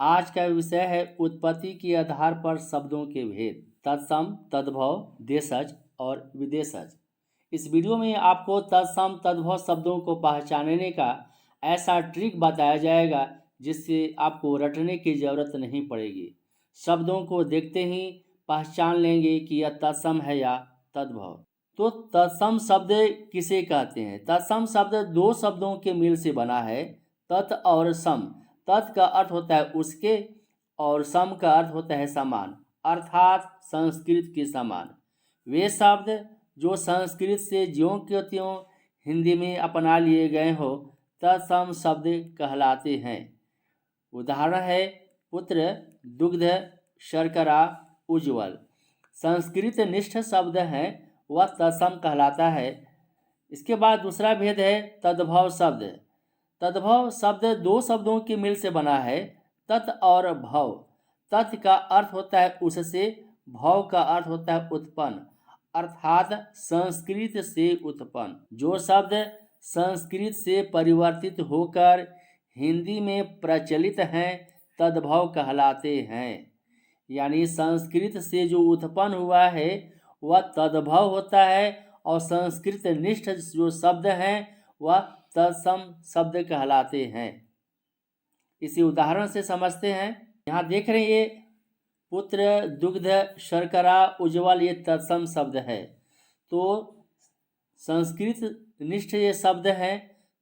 आज का विषय है उत्पत्ति के आधार पर शब्दों के भेद, तत्सम, तद्भव, देशज और विदेशज। इस वीडियो में आपको तत्सम तद्भव शब्दों को पहचानने का ऐसा ट्रिक बताया जाएगा जिससे आपको रटने की ज़रूरत नहीं पड़ेगी। शब्दों को देखते ही पहचान लेंगे कि यह तत्सम है या तद्भव। तो तत्सम शब्द किसे कहते हैं? तत्सम शब्द दो शब्दों के मेल से बना है, तत् और सम। तत् का अर्थ होता है उसके और सम का अर्थ होता है समान, अर्थात संस्कृत के समान। वे शब्द जो संस्कृत से ज्यों के त्यों हिंदी में अपना लिए गए हो तत्सम शब्द कहलाते हैं। उदाहरण है पुत्र, दुग्ध, शर्करा, उज्ज्वल। संस्कृत निष्ठ शब्द हैं, वह तत्सम कहलाता है। इसके बाद दूसरा भेद है तद्भव शब्द। तद्भव शब्द दो शब्दों के मिल से बना है, तत् और भव। तत् का अर्थ होता है उससे, भव का अर्थ होता है उत्पन्न, अर्थात संस्कृत से उत्पन्न। जो शब्द संस्कृत से परिवर्तित होकर हिंदी में प्रचलित हैं तद्भव कहलाते हैं। यानी संस्कृत से जो उत्पन्न हुआ है वह तद्भव होता है और संस्कृत निष्ठ जो शब्द हैं वह तत्सम शब्द कहलाते हैं। इसी उदाहरण से समझते हैं। यहाँ देख रहे हैं ये पुत्र, दुग्ध, शर्करा, उज्ज्वल, ये तत्सम शब्द है। तो संस्कृत निष्ठ ये शब्द हैं,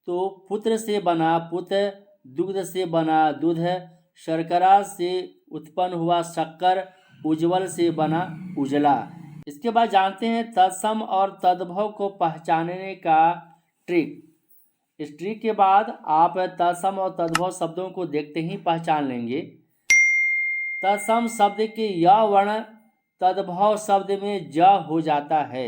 तो पुत्र से बना पुत्र, दुग्ध से बना दूध, शर्करा से उत्पन्न हुआ शक्कर, उज्ज्वल से बना उजला। इसके बाद जानते हैं तत्सम और तद्भव को पहचानने का ट्रिक। इस ट्रिक के बाद आप तत्सम और तद्भव शब्दों को देखते ही पहचान लेंगे। तत्सम शब्द के य वर्ण तद्भव शब्द में ज हो जाता है।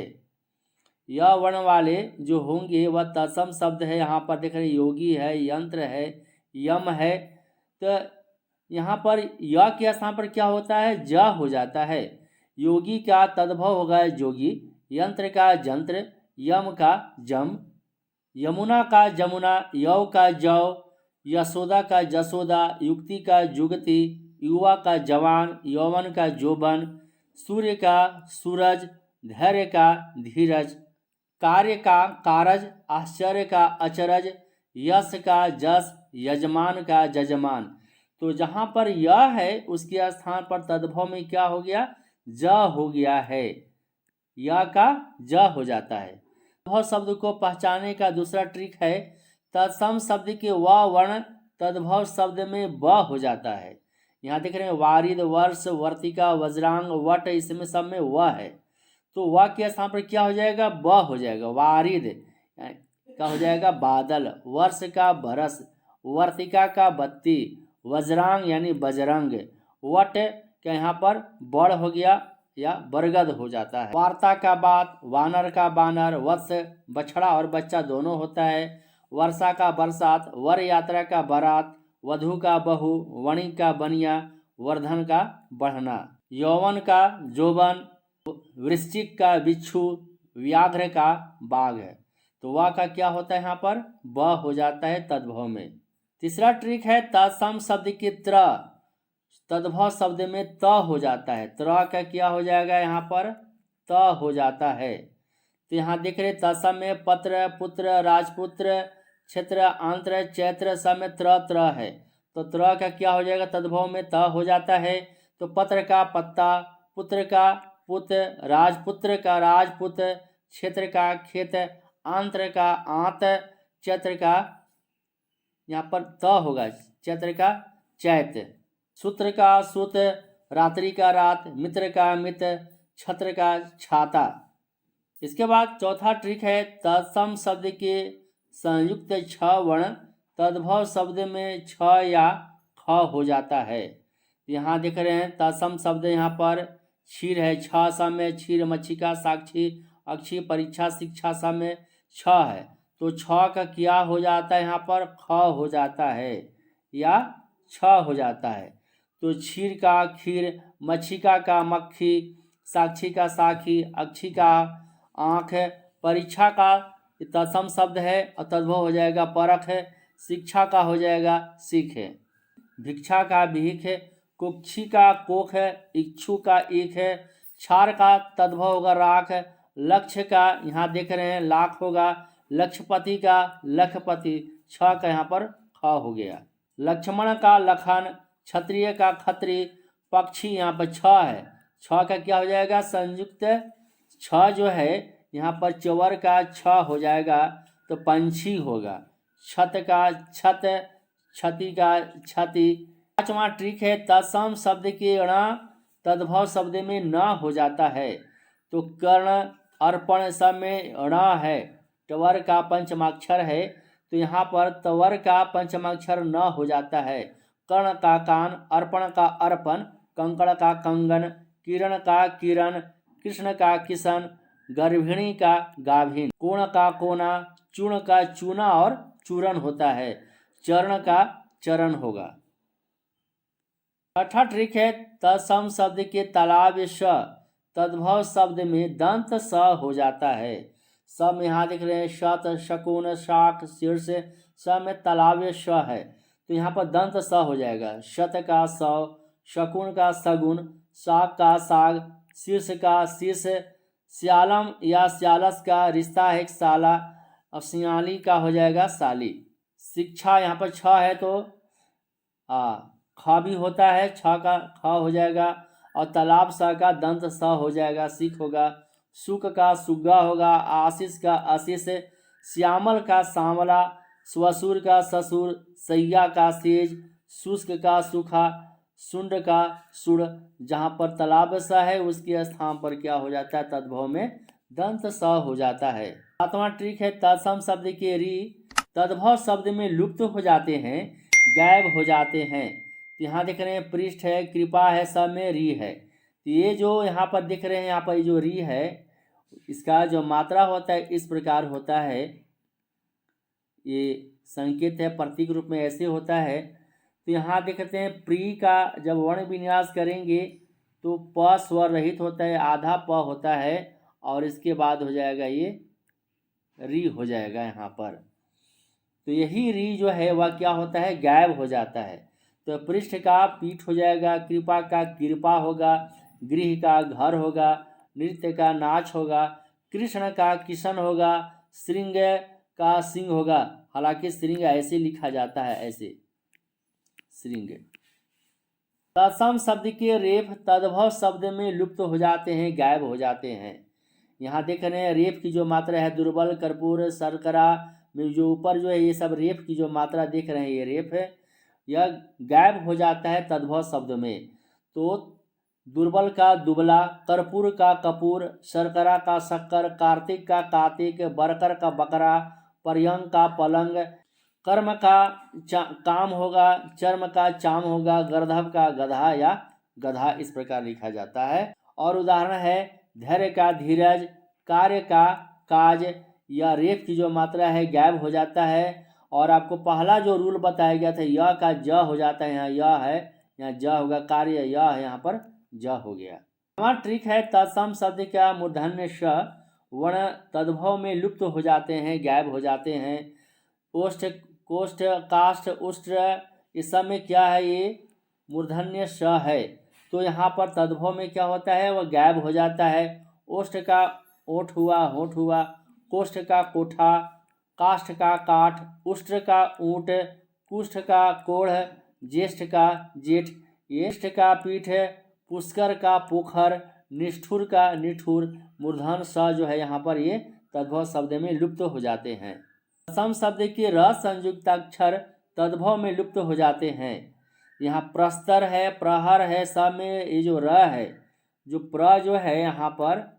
य वर्ण वाले जो होंगे वह तत्सम शब्द है। यहाँ पर देख रहे योगी है, यंत्र है, यम है। तो यहाँ पर य के स्थान पर क्या होता है? ज हो जाता है। योगी का तद्भव होगा जोगी, यंत्र का जंत्र, यम का जम, यमुना का जमुना, यौ का जौ, यशोदा का जसोदा, युक्ति का युगति, युवा का जवान, यौवन का जोबन, सूर्य का सूरज, धैर्य का धीरज, कार्य का कारज, आश्चर्य का अचरज, यश का जस, यजमान का जजमान। तो जहाँ पर यह है उसके स्थान पर तद्भव में क्या हो गया? ज हो गया है। य का ज हो जाता है। तद्भव शब्द को पहचानने का दूसरा ट्रिक है तत्सम शब्द के व वर्ण तद्भव शब्द में ब हो जाता है। यहाँ देख रहे हैं वारिद, वर्ष, वर्तिका, वज्रांग, वट, इसमें सब में व है। तो व के स्थान पर क्या हो जाएगा? ब हो जाएगा। वारिद का हो जाएगा बादल, वर्ष का बरस, वर्तिका का बत्ती, वज्रांग यानी बजरंग, वट क्या यहाँ पर बड़ हो गया या बरगद हो जाता है। वार्ता का बात, वानर का बानर, वत्स बछड़ा और बच्चा दोनों होता है, वर्षा का बरसात, वर यात्रा का बारात, वधु का बहू, वणि का बनिया, वर्धन का बढ़ना, यौवन का जोबन, वृश्चिक का बिच्छू, व्याघ्र का बाघ है। तो वह का क्या होता है? यहाँ पर ब हो जाता है तद्भव में। तीसरा ट्रिक है तत्सम शब्द के त्र तद्भव शब्द में त हो जाता है। त्र का क्या हो जाएगा? यहाँ पर त हो जाता है। तो यहाँ देख रहे तत्सम में पत्र, पुत्र, राजपुत्र, क्षेत्र, आंत्र, चैत्र सब में त्र है। तो त्र का क्या हो जाएगा? तद्भव में त हो जाता है। तो पत्र का पत्ता, पुत्र का पुत्र, राजपुत्र का राजपुत्र, क्षेत्र का खेत, आंत्र का आंत, चैत्र का यहाँ पर त होगा, चैत्र का चैत, सूत्र का सूत, रात्रि का रात, मित्र का मित्र, छत्र का छाता। इसके बाद चौथा ट्रिक है तत्सम शब्द के संयुक्त छ वर्ण तद्भव शब्द में छ या ख हो जाता है। यहाँ देख रहे हैं तत्सम शब्द यहाँ पर क्षीर है, छ सम में क्षीर, मच्छिका, साक्षी, अक्षी, परीक्षा, शिक्षा सब में छ है। तो छ का क्या हो जाता है? यहाँ पर ख हो जाता है या छ हो जाता है। तो क्षीर का खीर, मच्छिका का मक्खी, साक्षी का साखी, अक्षी का आँख, परीक्षा का तत्सम शब्द है और तद्भव हो जाएगा परख है, शिक्षा का हो जाएगा सीख है। भिक्षा का भीख है, कुक्षी का कोख है, इच्छु का ईख है, क्षार का तद्भव होगा राख है, लक्ष्य का यहाँ देख रहे हैं लाख होगा, लक्ष्यपति का लखपति, छ का यहाँ पर ख हो गया, लक्ष्मण का लखन, क्षत्रिय का खत्री, पक्षी यहाँ पर छ है, छ का क्या हो जाएगा संयुक्त, छ जो है यहाँ पर चवर का छ हो जाएगा तो पंछी होगा, छत का छत, क्षति का क्षति। पांचवा ट्रिक है तत्सम शब्द के ण तद्भव शब्द में न हो जाता है, तो कर्ण अर्पण सब में ण है, टवर का पंचमाक्षर है तो यहाँ पर तवर का पंचमाक्षर न हो जाता है, कर्ण का कान, अर्पण का अर्पण, कंकड़ का कंगन, किरण का किरण, कृष्ण का किशन, गर्भिणी का गाभिन, कोण का कोना, चूर्ण का चूना और चूरण होता है, चरण का चरण होगा। छठा ट्रिक है तत्सम शब्द के तालाब स तद्भव शब्द में दंत स हो जाता है, सब में यहाँ देख रहे हैं शत, शकुन, शाक, शीर्ष, सब में तालाब स है तो यहाँ पर दंत स हो जाएगा, शत का सौ, शकुन का सगुन, शाक का साग, शीर्ष का शीर्ष, श्यालम या श्यालस का रिश्ता है साला, अब सियाली का हो जाएगा साली। शिक्षा यहाँ पर छ है तो ख भी होता है, छ का ख हो जाएगा और तालाब स का दंत स हो जाएगा, सीख होगा, सुख का सुग्गा होगा, आशीष का आशीष, श्यामल का सांवला, स्वसुर का ससुर, सैया का सेज, शुष्क का सूखा, सुंड का सुड़, जहाँ पर तालाब स है उसके स्थान पर क्या हो जाता है तद्भव में दंत स हो जाता है। सातवां ट्रिक है तत्सम शब्द के री तद्भव शब्द में लुप्त हो जाते हैं, गायब हो जाते हैं, तो यहाँ देख रहे हैं पृष्ठ है, कृपा है, सब में री है, तो ये जो यहाँ पर दिख रहे हैं यहाँ पर जो री है इसका जो मात्रा होता है इस प्रकार होता है, ये संकेत है प्रतीक रूप में ऐसे होता है, तो यहाँ देखते हैं प्री का जब वर्ण विन्यास करेंगे तो प स्वर रहित होता है, आधा प होता है और इसके बाद हो जाएगा ये री हो जाएगा यहाँ पर, तो यही री जो है वह क्या होता है गायब हो जाता है, तो पृष्ठ का पीठ हो जाएगा, कृपा का कृपा होगा, गृह का घर होगा, नृत्य का नाच होगा, कृष्ण का किशन होगा, श्रृंग का सिंह होगा, हालांकि श्रृंग ऐसे लिखा जाता है ऐसे श्रृंग। तत्सम शब्द के रेफ तद्भव शब्द में लुप्त हो जाते हैं, गायब हो जाते हैं, यहाँ देख रहे हैं रेफ की जो मात्रा है दुर्बल, कर्पूर, शर्करा में जो ऊपर जो है ये सब रेफ की जो मात्रा देख रहे हैं ये रेफ है, यह गायब हो जाता है तद्भव शब्द में, तो दुर्बल का दुबला, कर्पूर का कपूर, शर्करा का शक्कर, कार्तिक का कातिक, बरकर का बकरा, पर्यंग का पलंग, कर्म का काम होगा, चर्म का चाम होगा, गर्दभ का गधा या गधा, इस प्रकार लिखा जाता है। और उदाहरण है धैर्य का धीरज, कार्य का काज, या रेफ की जो मात्रा है गायब हो जाता है, और आपको पहला जो रूल बताया गया था यह का ज हो जाता है, यहाँ यह है यहाँ ज होगा, कार्य यह है यहाँ पर ज हो गया। हमारा ट्रिक है तत्सम शब्द का मूर्धन्य श वर्ण तद्भव में लुप्त हो जाते हैं, गायब हो जाते हैं, ओष्ठ, कोष्ठ, काष्ठ, उष्ट्र, इस सब में क्या है ये मूर्धन्य श है, तो यहाँ पर तद्भव में क्या होता है वह गायब हो जाता है, ओष्ठ का ओठ हुआ, होठ हुआ, कोष्ठ का कोठा, काष्ठ का काठ, उष्ट्र का ऊँट, कुष्ठ का कोढ़, ज्येष्ठ का जेठ, येष्ठ का पीठ, पुष्कर का पोखर, निष्ठुर का निठुर, मूर्धन स जो है यहाँ पर ये तद्भव शब्द में लुप्त हो जाते हैं। सम शब्द के र संयुक्ताक्षर तद्भव में लुप्त हो जाते हैं, यहाँ प्रस्तर है, प्रहर है, सब में ये जो र है, जो प्र जो है यहाँ पर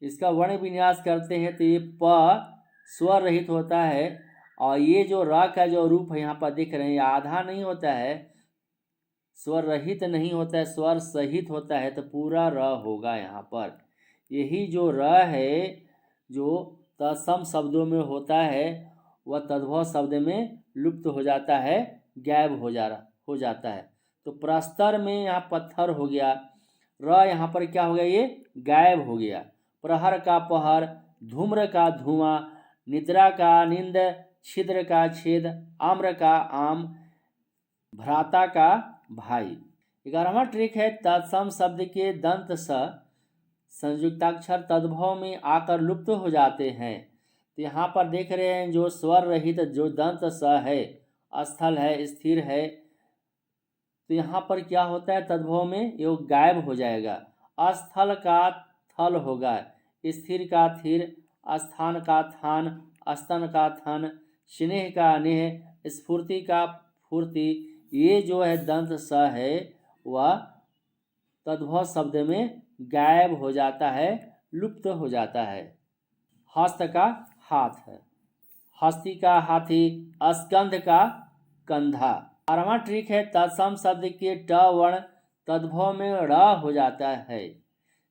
इसका वर्ण विन्यास करते हैं तो ये प स्वर रहित होता है, और ये जो र का जो रूप है यहाँ पर दिख रहे हैं आधा नहीं होता है, स्वर रहित नहीं होता है, स्वर सहित होता है, तो पूरा र होगा यहाँ पर। यही जो र है जो तत्सम शब्दों में होता है वह तद्भव शब्द में लुप्त हो जाता है, गायब हो जाता है। तो प्रस्तर में यहाँ पत्थर हो गया, र यहाँ पर क्या हो गया ये गायब हो गया, प्रहर का पहर, धूम्र का धुआं, निद्रा का नींद, छिद्र का छेद, आम्र का आम, भ्राता का भाई। 11वां ट्रिक है तत्सम शब्द के दंत स संयुक्ताक्षर तद्भव में आकर लुप्त हो जाते हैं। तो यहाँ पर देख रहे हैं जो स्वर रहित जो दंत स है, स्थल है, स्थिर है, तो यहाँ पर क्या होता है तद्भव में ये गायब हो जाएगा। स्थल का थल होगा, स्थिर का थिर, स्थान का थान, स्तन का थन, स्नेह का नेह, स्फूर्ति का फूर्ति। ये जो है दंत स है वह तद्भव शब्द में गायब हो जाता है, लुप्त हो जाता है। हस्त का हाथ है, हस्ती का हाथी, स्कंध का कंधा। 12वां ट्रिक है तत्सम शब्द के ट वर्ण तद्भव में ड़ हो जाता है।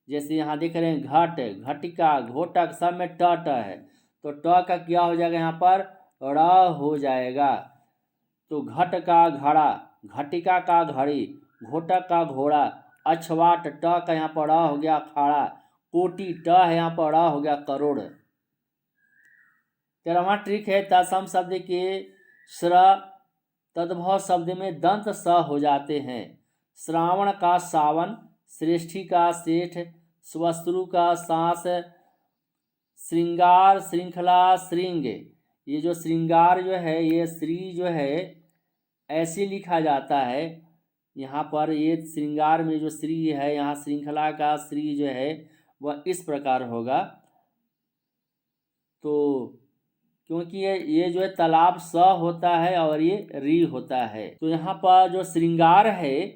जैसे यहाँ देख रहे हैं घट, घटिका, घोटक, सब में ट है, तो ट का क्या हो जाएगा, यहाँ पर ड़ हो जाएगा। तो घट का घड़ा, घटिका का घड़ी, घोटक का घोड़ा, अछवाट ट का यहाँ पर ड़ हो गया अखाड़ा, कोटि ट है यहाँ पर ड़ हो गया करोड़। 13वां ट्रिक है तत्सम शब्द के श्र तद्भव शब्द में दंत स हो जाते हैं। श्रावण का सावन, श्रेष्ठी का सेठ, स्वस्त्रु का सांस, श्रृंगार, श्रृंखला, श्रृंग। ये जो श्रृंगार जो है ये श्री जो है ऐसे लिखा जाता है। यहाँ पर ये श्रृंगार में जो श्री है, यहाँ श्रृंखला का श्री जो है वह इस प्रकार होगा। तो क्योंकि ये जो है तालाब स होता है और ये री होता है, तो यहाँ पर जो श्रृंगार है,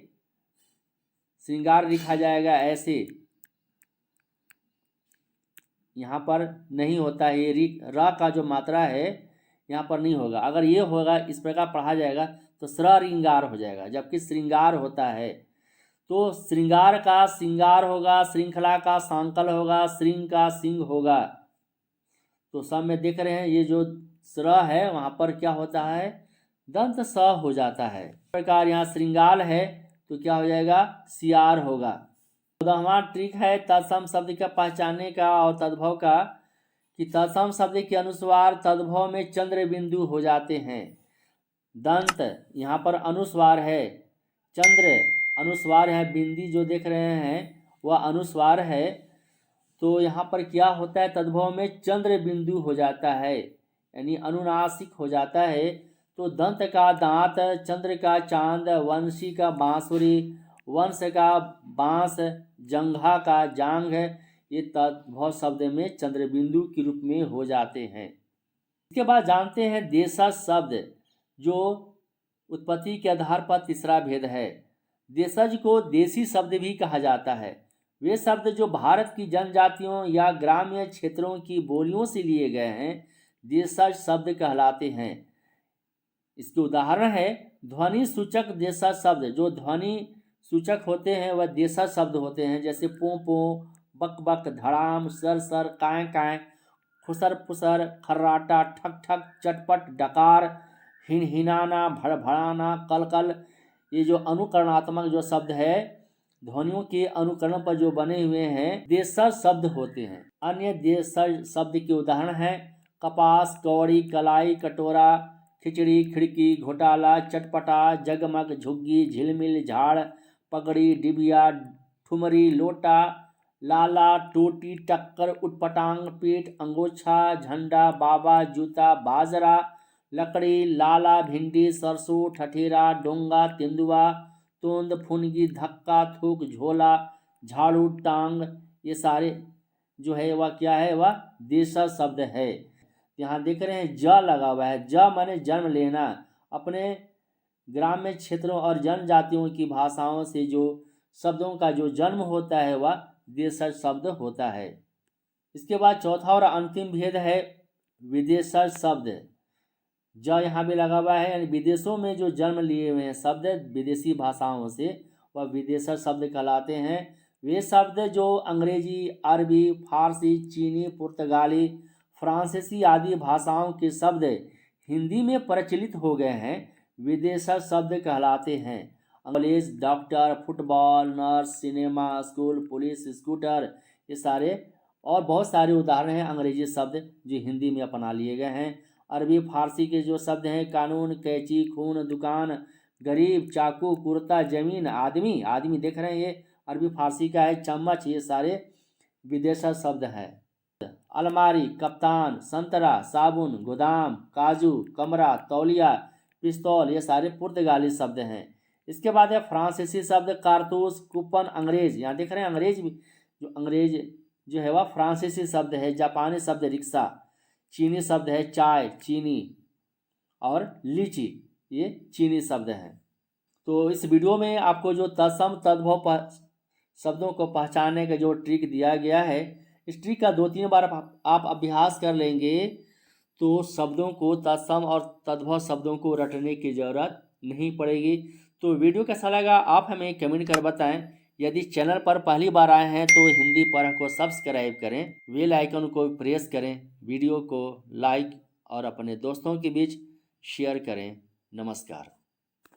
श्रृंगार लिखा जाएगा ऐसे, यहाँ पर नहीं होता है। ये री र का जो मात्रा है यहाँ पर नहीं होगा। अगर ये होगा इस प्रकार पढ़ा जाएगा तो श्रृंगार हो जाएगा, जबकि श्रृंगार होता है। तो श्रृंगार का श्रृंगार होगा, श्रृंखला का सांकल होगा, श्रृंग का सिंह होगा। तो सब में देख रहे हैं ये जो स्र है वहाँ पर क्या होता है, दंत स हो जाता है। इस प्रकार यहाँ श्रृंगाल है तो क्या हो जाएगा, सियार होगा। 14वां ट्रिक है तत्सम शब्द का पहचानने का और तद्भव का, कि तत्सम शब्द के अनुस्वार तद्भव में चंद्र बिंदु हो जाते हैं। दंत यहाँ पर अनुस्वार है, चंद्र अनुस्वार है, बिंदी जो देख रहे हैं वह अनुस्वार है। तो यहाँ पर क्या होता है, तद्भव में चंद्र बिंदु हो जाता है, यानी अनुनासिक हो जाता है। तो दंत का दांत, चंद्र का चांद, वंशी का बांसुरी, वंश का बांस, जंघा का जांघ, ये तद्भव शब्द में चंद्र बिंदु के रूप में हो जाते हैं। इसके बाद जानते हैं देशज शब्द, जो उत्पत्ति के आधार पर तीसरा भेद है। देशज को देसी शब्द भी कहा जाता है। वे शब्द जो भारत की जनजातियों या ग्रामीण क्षेत्रों की बोलियों से लिए गए हैं देशज शब्द कहलाते हैं। इसके उदाहरण है ध्वनि सूचक देशज शब्द, जो ध्वनि सूचक होते हैं वह देशज शब्द होते हैं। जैसे पो पो, बक बक, धड़ाम, सर सर, काए काए, फुसर फुसर, खर्राटा, ठक ठक, चटपट, डकार, हिनहिनाना, भड़भड़ाना, कल कल। ये जो अनुकरणात्मक जो शब्द है, ध्वनियों के अनुकरण पर जो बने हुए हैं, देशज शब्द होते हैं। अन्य देशज शब्द के उदाहरण हैं कपास, कौड़ी, कलाई, कटोरा, खिचड़ी, खिड़की, घोटाला, चटपटा, जगमग, झुग्गी, झिलमिल, झाड़, पगड़ी, डिबिया, ठुमरी, लोटा, लाला, टोटी, टक्कर, उटपटांग, पेट, अंगोछा, झंडा, बाबा, जूता, बाजरा, लकड़ी, लाला, भिंडी, सरसों, ठठेरा, डोंगा, तेंदुआ, तोंद, फुनगी, धक्का, थूक, झोला, झाड़ू, टांग। ये सारे जो है वह क्या है, वह देशज शब्द है। यहाँ देख रहे हैं ज लगा हुआ है, ज माने जन्म लेना। अपने ग्राम्य क्षेत्रों और जनजातियों की भाषाओं से जो शब्दों का जो जन्म होता है वह देशज शब्द होता है। इसके बाद चौथा और अंतिम भेद है विदेशज शब्द। ज यहाँ भी लगा हुआ है, यानी विदेशों में जो जन्म लिए हुए हैं शब्द विदेशी भाषाओं से वह विदेशज शब्द कहलाते हैं। वे शब्द जो अंग्रेजी, अरबी, फारसी, चीनी, पुर्तगाली, फ्रांसीसी आदि भाषाओं के शब्द हिंदी में प्रचलित हो गए हैं विदेशज शब्द कहलाते हैं। College, doctor, football, nurse, cinema, school, police, scooter, ये सारे और बहुत सारे उदाहरण हैं अंग्रेजी शब्द जो हिंदी में अपना लिए गए हैं। अरबी फारसी के जो शब्द हैं कानून, कैंची, खून, दुकान, गरीब, चाकू, कुर्ता, जमीन, आदमी, आदमी देख रहे हैं ये अरबी फारसी का है। चम्मच, ये सारे विदेशी शब्द हैं। अलमारी, कप्तान, संतरा, साबुन, गोदाम, काजू, कमरा, तौलिया, पिस्तौल, ये सारे पुर्तगाली शब्द हैं। इसके बाद है फ्रांसीसी शब्द कारतूस, कूपन, अंग्रेज, यहाँ देख रहे हैं अंग्रेज भी, जो अंग्रेज जो है वह फ्रांसीसी शब्द है। जापानी शब्द रिक्शा, चीनी शब्द है चाय, चीनी, और लीची, ये चीनी शब्द हैं। तो इस वीडियो में आपको जो तत्सम तद्भव शब्दों को पहचानने का जो ट्रिक दिया गया है, इस ट्रिक का 2-3 बार आप अभ्यास कर लेंगे तो शब्दों को, तत्सम और तद्भव शब्दों को रटने की ज़रूरत नहीं पड़ेगी। तो वीडियो कैसा लगा आप हमें कमेंट कर बताएं। यदि चैनल पर पहली बार आए हैं तो हिंदी पढ़ को सब्सक्राइब करें, बेल आइकन को प्रेस करें, वीडियो को लाइक और अपने दोस्तों के बीच शेयर करें। नमस्कार।